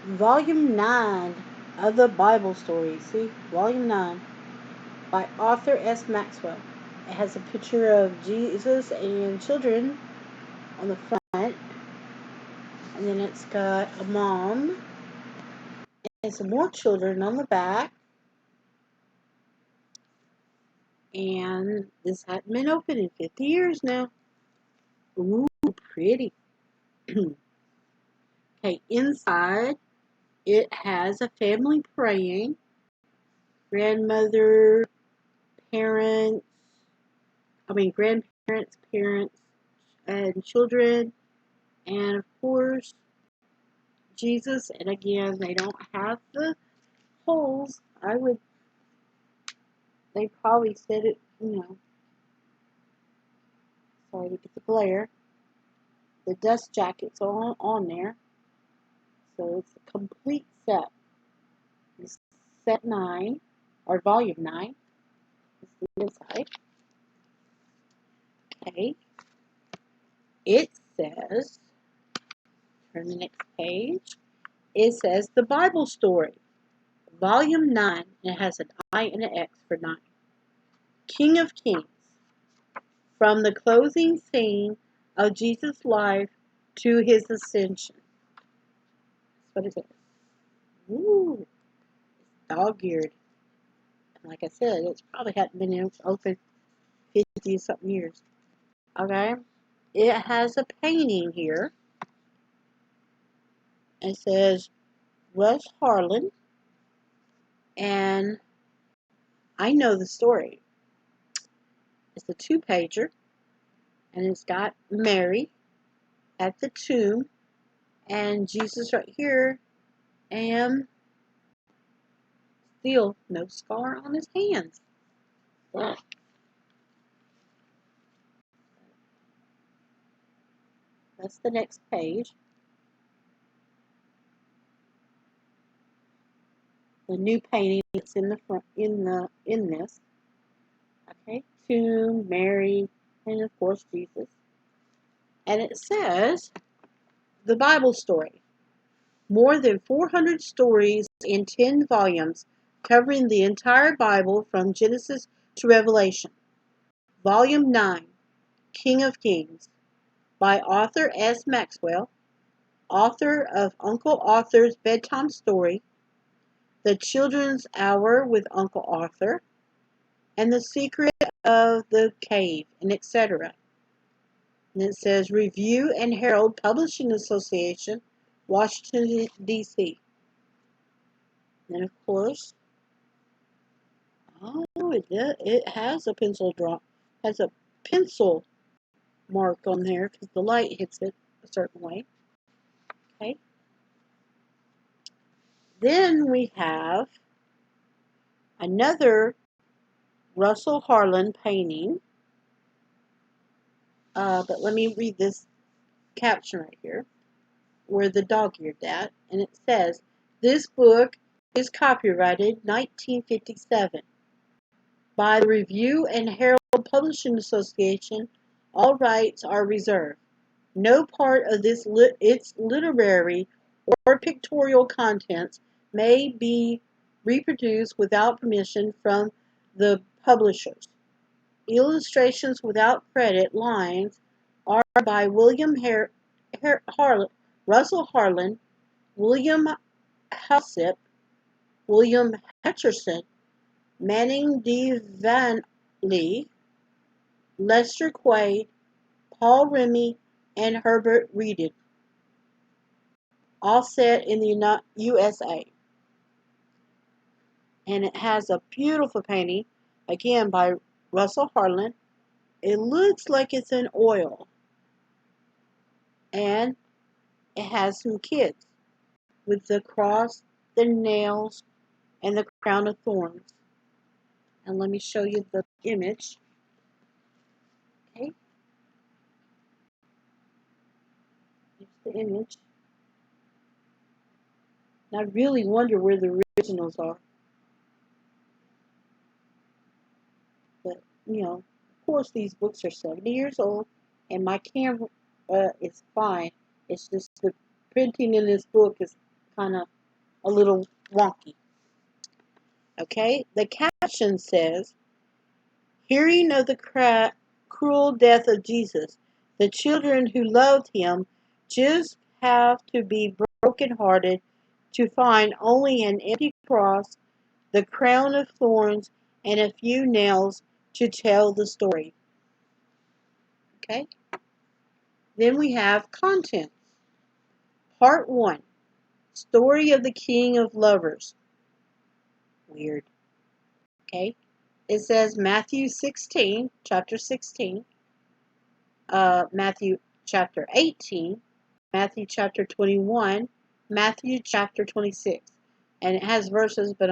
Volume 9 of the Bible story. See? Volume 9 by Arthur S Maxwell. It has a picture of Jesus and children on the front. And then it's got a mom and some more children on the back. And this hadn't been open in 50 years now. Ooh, pretty. Okay, inside it has a family praying. Grandmother, parents, grandparents, parents, and children. And of course, Jesus. And again, they don't have the holes. They probably said it, sorry to get the glare. The dust jacket's on there. So it's a complete set. It's set 9, or volume 9. It's the inside. Okay. It says, turn the next page. It says the Bible story, volume 9. And it has an I and an X for 9. King of Kings. From the closing scene of Jesus' life to his ascension. That's what it says. Ooh, it's dog-eared. And like I said, it's probably hadn't been open 50-something years. Okay? It has a painting here. It says Russ Harlan. And I know the story. It's a 2-pager. And it's got Mary at the tomb. And Jesus right here. And still no scar on his hands. Wow. That's the next page. The new painting that's in the front in this. Okay, tomb, Mary, and of course Jesus. And it says the Bible story. More than 400 stories in 10 volumes covering the entire Bible from Genesis to Revelation. Volume 9, King of Kings, by Arthur S Maxwell, author of Uncle Arthur's Bedtime Story, The Children's Hour with Uncle Arthur, and The Secret of the Cave, and etc. And it says Review and Herald Publishing Association, Washington, D.C. And of course, it has a has a pencil mark on there because the light hits it a certain way. Okay. Then we have another Russell Harlan painting. But let me read this caption right here, where the dog-eared at, and it says, this book is copyrighted 1957 by the Review and Herald Publishing Association. All rights are reserved. No part of its literary or pictorial contents may be reproduced without permission from the publishers. Illustrations without credit lines are by Russell Harlan, William Helsip, William Hutcherson, Manning D. Van Lee, Lester Quaid, Paul Remy, and Herbert Reedon, all set in the USA. And it has a beautiful painting, again by Russell Harlan. It looks like it's in oil. And it has some kids with the cross, the nails, and the crown of thorns. And let me show you the image. Okay. Here's the image. And I really wonder where the originals are. But, of course these books are 70 years old, and my camera is fine. It's just the printing in this book is kind of a little wonky. Okay, the caption says, hearing of the cruel death of Jesus, the children who loved him just have to be brokenhearted to find only an empty cross, the crown of thorns, and a few nails to tell the story. Okay? Then we have contents. Part 1. Story of the King of Lovers. Weird. Okay? It says Matthew 16, chapter 16, Matthew chapter 18, Matthew chapter 21, Matthew chapter 26. And it has verses, but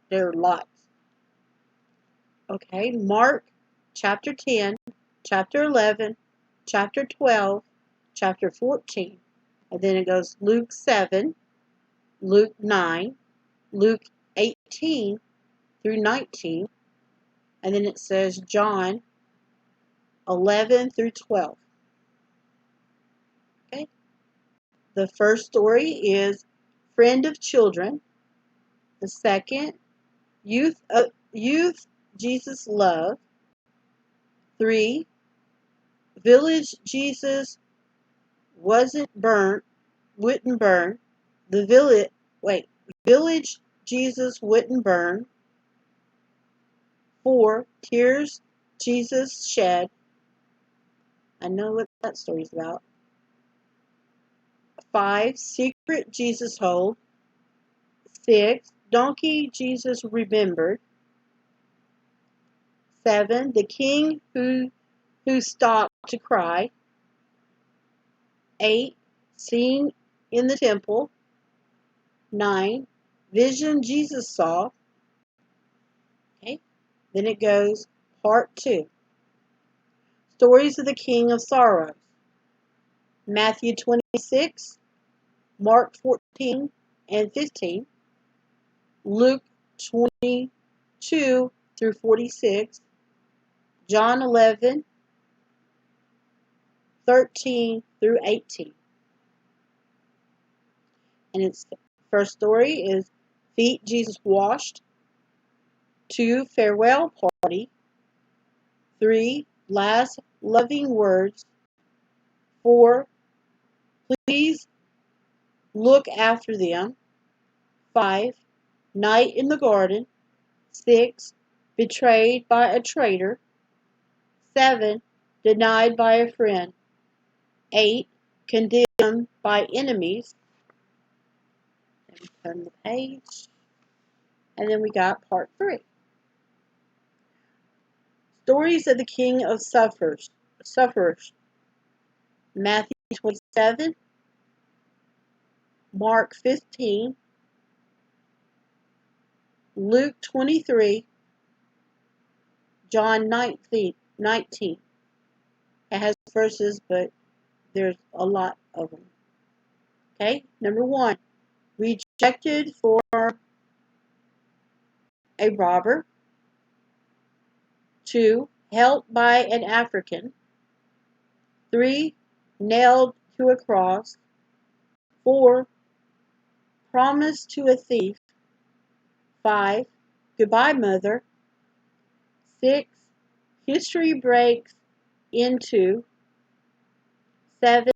there are lots. Okay, Mark chapter 10, chapter 11, chapter 12, chapter 14. And then it goes Luke 7, Luke 9, Luke 18 through 19. And then it says John 11 through 12. Okay. The first story is Friend of Children. The second, Youth Jesus Love. 3, Village Jesus wouldn't burn. Village Jesus wouldn't burn. 4, Tears Jesus shed. I know what that story's about. 5, Secret Jesus hold. 6, Donkey Jesus remembered. 7, The King who stopped to cry. 8, Scene in the temple. 9, Vision Jesus saw. Okay. Then it goes part 2. Stories of the King of Sorrows. Matthew 26, Mark 14 and 15, Luke 22 through 46, John 11, 13 through 18. And its first story is Feet Jesus Washed. 2, Farewell Party. 3, Last Loving Words. 4, Please Look After Them. 5, Night in the Garden. 6, Betrayed by a Traitor. 7, Denied by a Friend. 8, Condemned by Enemies. Let me turn the page. And then we got part 3. Stories of the King of Sufferers. Matthew 27, Mark 15, Luke 23, John 19. It has verses, but there's a lot of them. Okay, number 1, rejected for a robber. 2, helped by an African. 3, nailed to a cross. 4, promised to a thief. 5, goodbye, mother. 6, history breaks into. 7,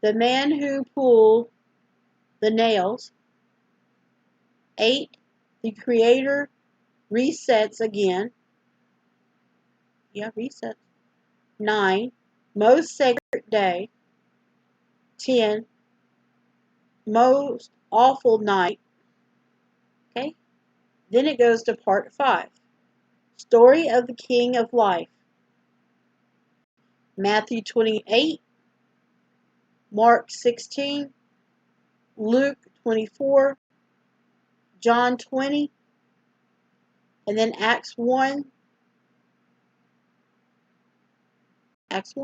the man who pulled the nails. 8, the creator resets again. Yeah, resets. 9, most sacred day. 10, most awful night. Okay, then it goes to part 5. Story of the King of Life. Matthew 28, Mark 16, Luke 24, John 20, and then Acts 1. Acts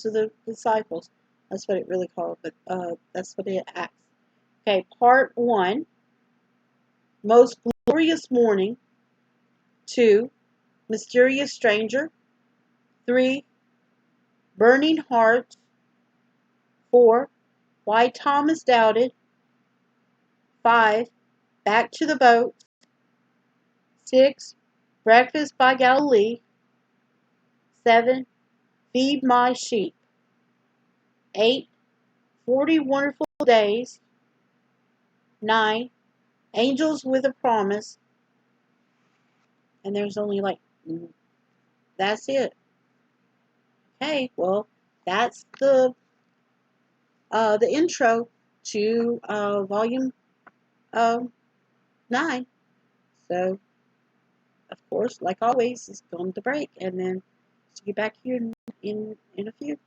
of the Disciples. That's what it really called, but that's what it acts. Okay, part 1, Most Glorious Morning. 2, Mysterious Stranger. 3, Burning Hearts. 4, Why Thomas Doubted. 5. Back to the boat. 6. Breakfast by Galilee. 7. Feed my sheep. 8. 40 wonderful days. 9. Angels with a promise. And there's only that's it. Okay, well, that's the intro to volume 9. So, of course, like always, it's going to break, and then see you back here in a few.